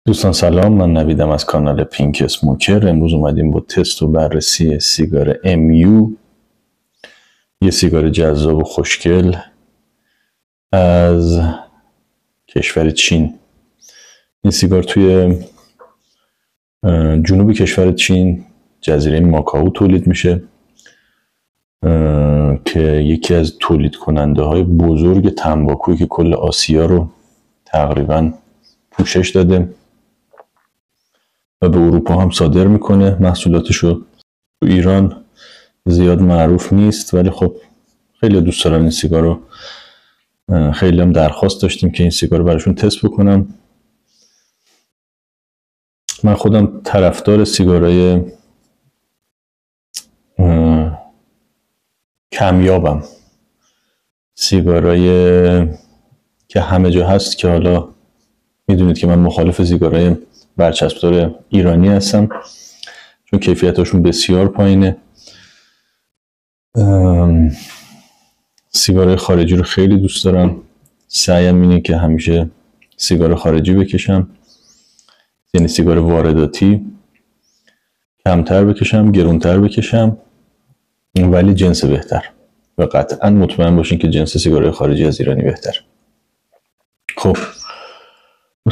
دوستان سلام، من نویدم از کانال پینک اسموکر. امروز اومدیم با تست و بررسی سیگار MU، یه سیگار جذاب و خوشگل از کشور چین. این سیگار توی جنوب کشور چین، جزیره ماکائو تولید میشه که یکی از تولید کننده های بزرگ تنباکویی که کل آسیا رو تقریبا پوشش داده و به اروپا هم صادر میکنه. محصولاتشو تو ایران زیاد معروف نیست، ولی خب خیلی دوست دارن این سیگار رو. خیلی هم درخواست داشتیم که این سیگار رو براشون تست بکنم. من خودم طرفدار سیگارهای کمیابم، سیگارهای که همه جا هست، که حالا میدونید که من مخالف سیگارهای برچسبدار ایرانی هستم چون کیفیتاشون بسیار پایینه. سیگار خارجی رو خیلی دوست دارم. سعیم اینه که همیشه سیگار خارجی بکشم، یعنی سیگار وارداتی کمتر بکشم، گرونتر بکشم، ولی جنس بهتر، و قطعا مطمئن باشین که جنس سیگار خارجی از ایرانی بهتر. خب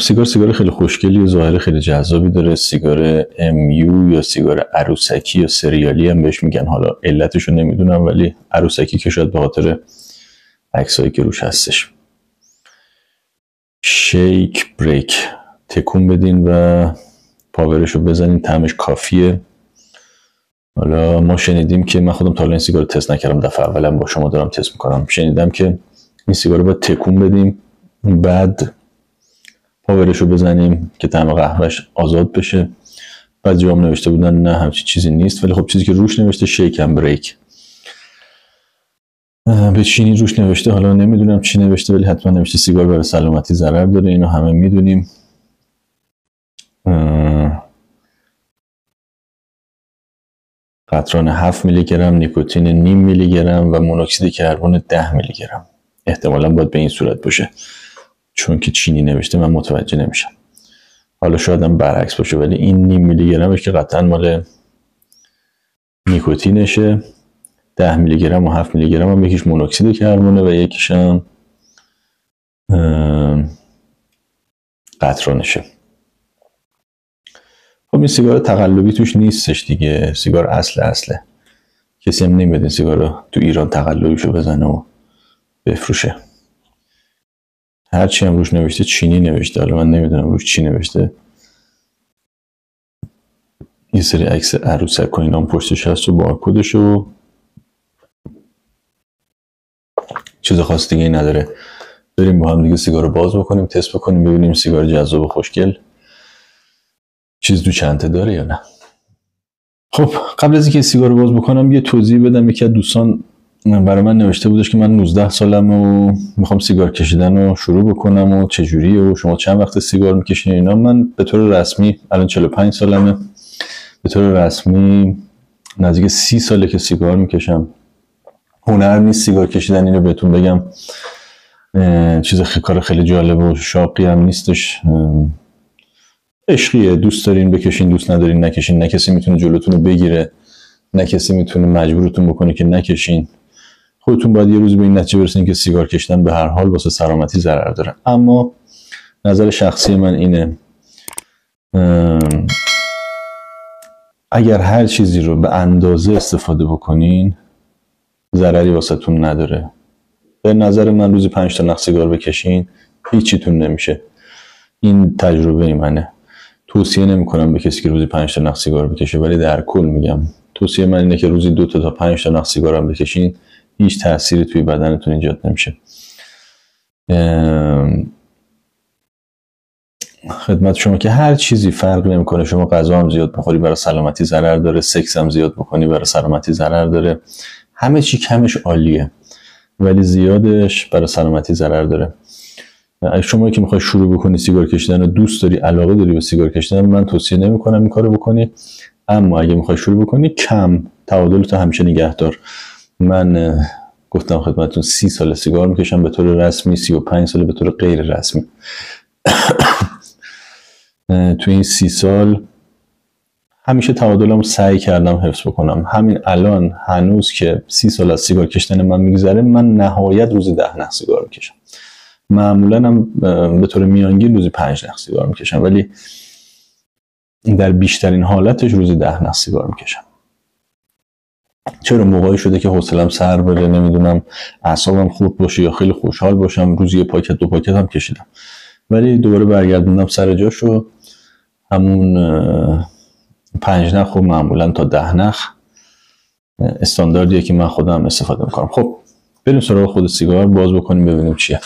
سیگار خیلی خوشگلی و ظاهر خیلی جذابی داره. سیگار MU یا سیگار عروسکی یا سریالی هم بهش میگن، حالا علتشو نمیدونم، ولی عروسکی که شاید به خاطر عکسایی که روش هستش. شیک بریک، تکون بدین و پاورشو بزنین، طعمش کافیه. حالا ما شنیدیم که، من خودم تا الان این سیگار رو تست نکردم، دفعه اولم با شما دارم تست میکنم، شنیدم که این سیگار رو باید تکون بدیم، بعد پاورشو بزنیم که طعم قهوهش آزاد بشه. بعد جواب نوشته بودن نه همچین چیزی نیست، ولی خب چیزی که روش نوشته شیک اند بریک، به چینی روش نوشته، حالا نمیدونم چی نوشته، ولی حتما نوشته سیگار برای سلامتی ضرر داره. اینو همه میدونیم. قطران 7 میلی گرم، نیکوتین نیم میلی گرم و مونوکسید کربن 10 میلی گرم. احتمالاً باید به این صورت باشه، چون که چینی نوشته من متوجه نمیشم. حالا شاید هم برعکس باشه، ولی این نیم میلی گرمش که قطعا مال نیکوتینشه. 10 میلی گرم و 7 میلی گرم هم یکیش مونوکسید کربونه و یکیش هم قطرانشه. خب این سیگار تقلبی توش نیستش دیگه، سیگار اصله. کسی هم نمیاد این سیگار رو تو ایران تقلبیشو بزنه و بفروشه. هرچی هم روش نوشته چینی نوشته، حالا من نمیدونم روش چی نوشته. یه سری عکس عروسک و اینا هم پشتش هست و بارکدش و چیز خاص دیگه ای نداره. بریم با هم دیگه سیگار رو باز بکنیم، تست بکنیم، ببینیم سیگار جذاب و خوشگل چیز تو چنته داره یا نه. خب قبل از اینکه سیگار رو باز بکنم یه توضیح بدم. یکی از دوستان برای من نوشته بودش که من 19 سالم و میخوام سیگار کشیدن رو شروع بکنم و چجوریه و شما چند وقت سیگار میکشین اینا. من به طور رسمی الان 45 سالمه، به طور رسمی نزدیک 30 ساله که سیگار میکشم. هنر نیست سیگار کشیدن، اینو بهتون بگم. کار خیلی جالب و شاقی هم نیستش، عشقیه. دوست دارین بکشین، دوست ندارین نکشین. نه کسی میتونه جلوتون رو بگیره، نه کسی میتونه مجبورتون بکنه که نکشین. خودتون باید یه روز به این نتیجه برسین که سیگار کشیدن به هر حال واسه سلامتی ضرر داره. اما نظر شخصی من اینه، اگر هر چیزی رو به اندازه استفاده بکنین ضرری واسهتون نداره. به نظر من روزی 5 تا نخ سیگار بکشین هیچیتون نمیشه. این تجربه منه. توصیه نمی‌کنم به کسی که روزی 5 تا نخ سیگار بکشه، ولی در کل میگم توصیه من اینه که روزی 2 تا 5 تا نخ سیگار هم بکشین، هیچ تأثیری توی بدنتون ایجاد نمیشه. خدمت شما که هر چیزی فرق نمیکنه. شما غذا هم زیاد بخوری برای سلامتی ضرر داره، سکس هم زیاد بکنی برای سلامتی ضرر داره. همه چی کمش عالیه، ولی زیادش برای سلامتی ضرر داره. شما که میخوای شروع بکنی سیگار کشیدن و دوست داری، علاقه داری به سیگار کشیدن، من توصیه نمیکنم این کارو بکنی. اما اگه میخوای شروع بکنی، کم تعادلت همیشه نگه دار. من گفتم خدمتتون 30 سال سیگار میکشم به طور رسمی، 35 سال به طور غیر رسمی. تو این 30 سال همیشه تعادلمو سعی کردم حفظ بکنم. همین الان هنوز که 30 سال از سیگار کشیدن من میگذره، من نهایت روزی 10 نخ سیگار میکشم. معمولا هم به طور میانگین روزی 5 نخ سیگار میکشم، ولی در بیشترین حالتش روزی 10 نخ سیگار میکشم. چرا موقعی شده که حوصله‌ام سر بره، نمیدونم اعصابم خوب باشه یا خیلی خوشحال باشم، روزی 1 پاکت 2 پاکت هم کشیدم، ولی دوباره برگردوندم سر جاشو. همون 5 نخ و معمولا تا 10 نخ استانداردیه که من خودم استفاده میکنم. خب بریم سراغ خود سیگار، باز بکنیم ببینیم چیه.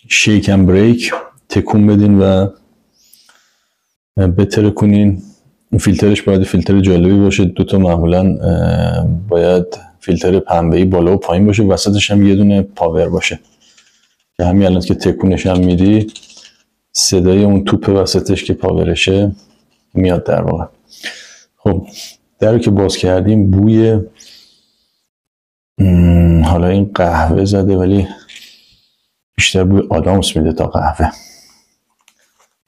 شیک اند بریک، تکون بدین و بتره کنین. فیلترش باید فیلتر جالبی باشه، 2 تا معمولا باید فیلتر پنبه‌ای بالا و پایین باشه، وسطش هم یه دونه پاور باشه که همین الان که تکونش هم میدی صدای اون توپ وسطش که پاورشه میاد در واقع. خب در رو که باز کردیم، بوی حالا این قهوه زده ولی بیشتر بوی آدامس میده تا قهوه.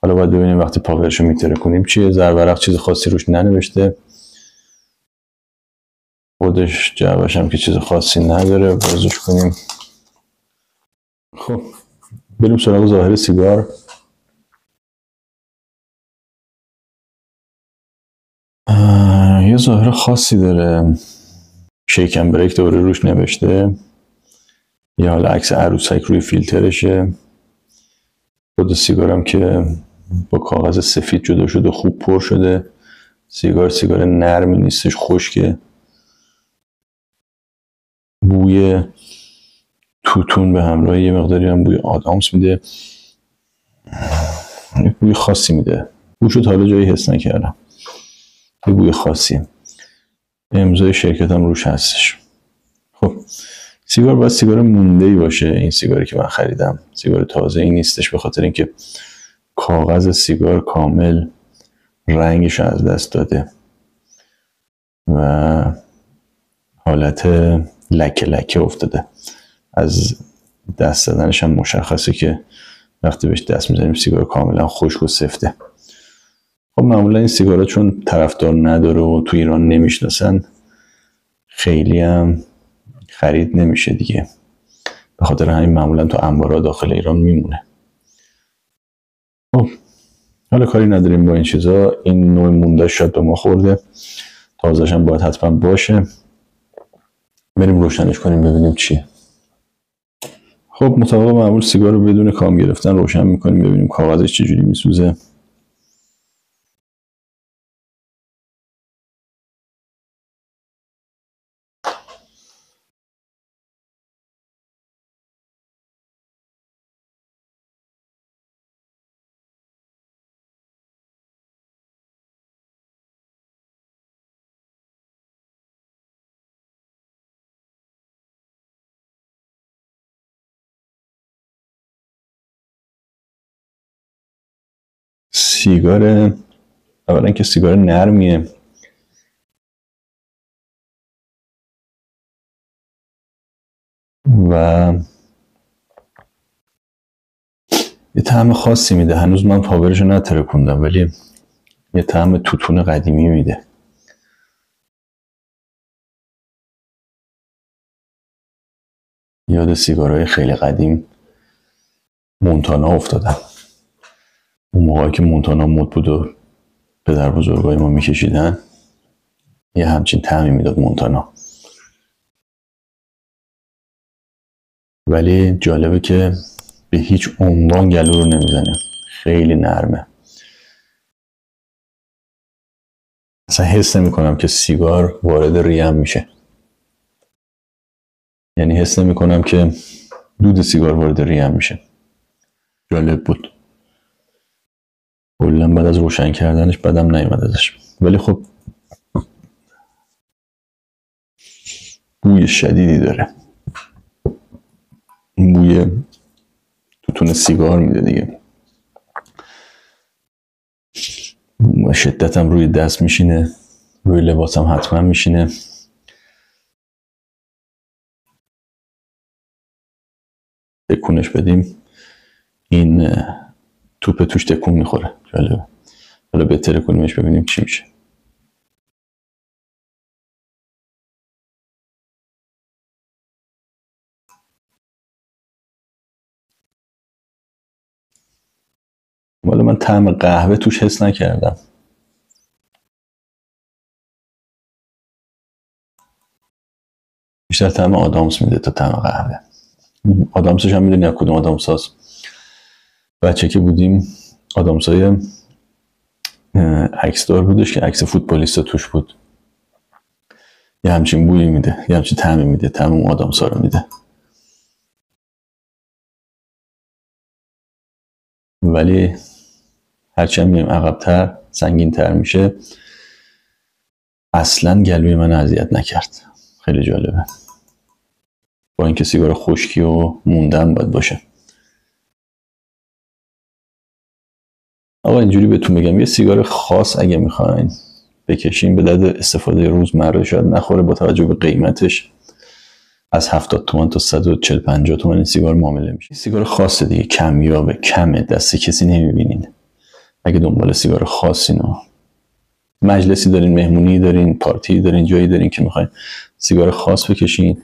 حالا باید ببینیم وقتی پاورشو میتره کنیم چیه. زرورق چیز خاصی روش ننوشته، خودش جعبش هم که چیز خاصی نداره. بازش کنیم. خب بریم سراغ ظاهر سیگار. یه ظاهر خاصی داره، شیک اند بریک دوباره روش نوشته. یه حالا عکس عروسک روی فیلترشه. خود سیگارم که با کاغذ سفید جدا شده، خوب پر شده. سیگار نرمی نیستش، خشکه. بوی توتون به همراه یه مقداری هم بوی آدامس میده. بوی خاصی میده. بوشو تا حالا جایی حس نکردم. یه بوی خاصی. امضای شرکت هم روش هستش. خب سیگار باید سیگار مونده‌ای باشه. این سیگاری که من خریدم سیگار تازه ای نیستش، به خاطر اینکه کاغذ سیگار کامل رنگش از دست داده و حالت لکه لکه افتاده. از دست دادنش هم مشخصه که وقتی بهش دست میزنیم سیگار کاملا خشک و سفته. خب معمولا این سیگارا چون طرفدار نداره و تو ایران نمیشناسن، خیلی هم خرید نمیشه دیگه، به خاطر همین معمولا تو انبارا داخل ایران میمونه. خب حالا کاری نداریم با این چیزا. این نوع مونده شاید به ما خورده، تازه‌ش هم باید حتما باشه. بریم روشنش کنیم ببینیم چیه. خب مطابق معمول سیگار رو بدون کام گرفتن روشن میکنیم ببینیم کاغذش چجوری میسوزه. سیگار اولا که سیگار نرمیه و یه طعم خاصی میده. هنوز من پاورشو نترکوندم ولی یه طعم توتون قدیمی میده. یاد سیگارهای خیلی قدیم مونتانا افتادم. اون موقعی که مونتانا مد بود و پدر بزرگای ما میکشیدن، یه همچین طعمی میداد مونتانا. ولی جالبه که به هیچ عنوان گلو رو نمیزنه، خیلی نرمه. اصلا حس نمی کنم که سیگار وارد ریم میشه، یعنی حس نمی کنم که دود سیگار وارد ریم میشه. جالب بود. کلا بعد از روشن کردنش بدم نیومد ازش، ولی خب بوی شدیدی داره. این بوی توتون سیگار میده دیگه. شدتم روی دست میشینه، روی لباسم حتما میشینه. تکونش بدیم این توپ توش تکون میخوره. جالبه. حالا بهتره کنیمش ببینیم چی میشه. والا من طعم قهوه توش حس نکردم. بیشتر طعم آدامس میده تا طعم قهوه. آدامسش هم میدونی از کدوم آدامس هست؟ بچه که بودیم آدامسای عکس دار بودش که عکس فوتبالیستا توش بود. یه همچین بویی میده، یه همچین طعمی میده، طعم اون آدامسا رو میده. ولی هرچی هم میایم عقب‌تر سنگین‌تر میشه. اصلا گلوی من اذیت نکرد. خیلی جالبه. با اینکه سیگار خشکی و موندن باید باشه. آقا اینجوری بهتون بگم یه سیگار خاص اگه میخواین بکشین به درد استفاده روزمره شاید نخوره، با توجه به قیمتش از 70 تومان تا 140-50 تومان این سیگار معامله میشه. سیگار خاصه دیگه، کمیابه، کمه، دست کسی نمیبینین. اگه دنبال سیگار خاصین و مجلسی دارین، مهمونی دارین، پارتی دارین، جایی دارین که میخواین سیگار خاص بکشین،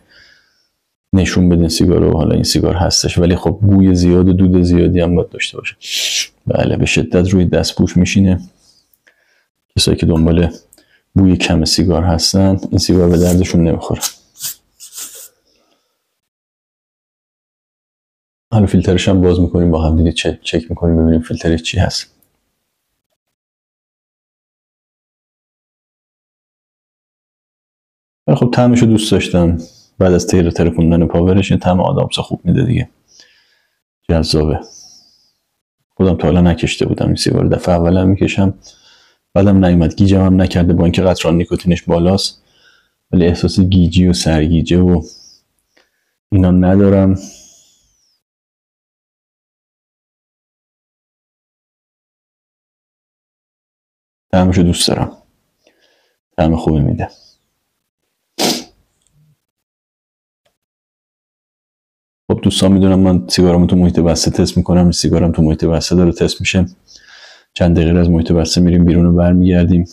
نشون بدین سیگار رو حالا این سیگار هستش، ولی خب بوی زیاد و دود زیادی هم باید داشته باشه. بله به شدت روی دستپوش میشینه. کسایی که دنبال بوی کم سیگار هستن این سیگار به دردشون نمیخوره. حالا فیلترش هم باز میکنیم با هم دیگه چک میکنیم ببینیم فیلترش چی هست. خب طعمشو دوست داشتم. بعد از ترکوندن پاورش این طعم آدامس خوب میده دیگه. جذابه. خودم تا حالا نکشته بودم این سیگار، دفعه اولم میکشم. بعدم نیومد، گیجم هم نکرده با اینکه قطران نیکوتینش بالاست، ولی احساس گیجی و سرگیجه و اینا ندارم. طعمشو دوست دارم. طعم خوبی میده. خب دوستان میدونم من سیگارم تو محیط بسته تست میکنم. سیگارم تو محیط بسته داره تست میشه. چند دقیقه از محیط بسته میریم بیرون و برمیگردیم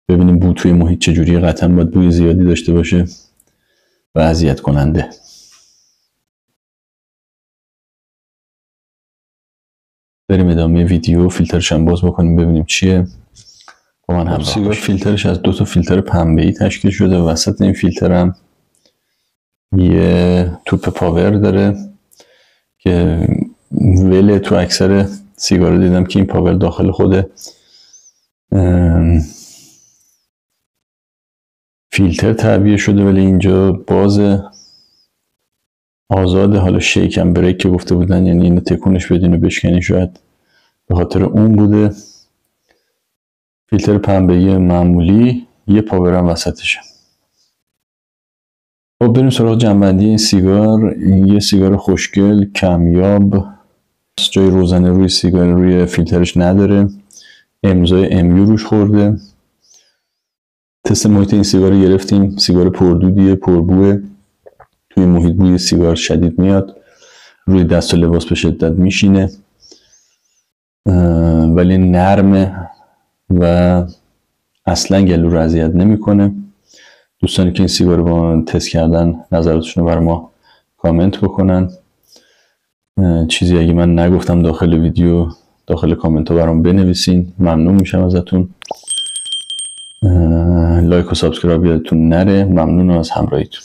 ببینیم بو توی محیط چجوریه. قطعا باید بوی زیادی داشته باشه و اذیت کننده. بریم ادامه ویدیو. فیلترش هم باز بکنیم ببینیم چیه. با من هم سیگار فیلترش از 2 تا فیلتر پنبه‌ای تشکیل شده. وسط این فیلترم یه توپ پاور داره که ولی تو اکثر سیگار دیدم که این پاور داخل خود فیلتر تعبیه شده، ولی اینجا باز آزاده. حالا شیکم بریک که گفته بودن، یعنی اینو تکونش بدین و بشکنی، شاید به خاطر اون بوده. فیلتر پنبه‌ای معمولی، یه پاور هم وسطشه. خب بریم سراغ جنبندی این سیگار. یه سیگار خوشگل، کمیاب، جای روزنه روی سیگار روی فیلترش نداره، امضای امیو روش خورده. تست محیط این سیگار رو گرفتیم. سیگار پردودیه، پربوه. توی محیط بوی سیگار شدید میاد، روی دست و لباس به شدت میشینه، ولی نرمه و اصلا گلو رو اذیت نمیکنه. دوستانی که این سیگار رو با من تست کردن نظراتشون رو برای ما کامنت بکنن. چیزی اگه من نگفتم داخل ویدیو داخل کامنت ها برام بنویسین، ممنون میشم ازتون. لایک و سابسکرایب یادتون نره. ممنونم از همراهیتون.